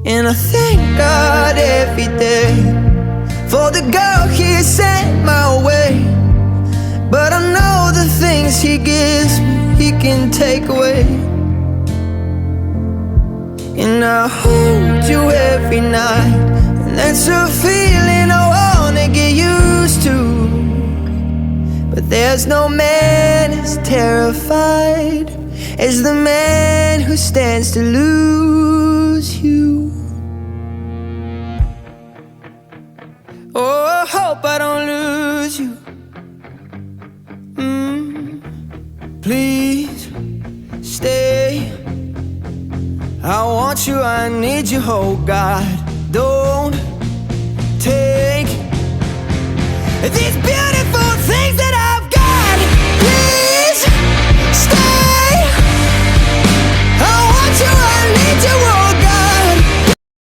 And I thank God every day for the girl He sent my way. But I know the things He gives me, He can take away. And I hold you every night, and that's a feeling I wanna get used to. But there's no man as terrified as the man who stands to lose you. Oh, I hope I don't lose you. Please stay. I want you, I need you, oh God. Don't take these beautiful things that I've got. Please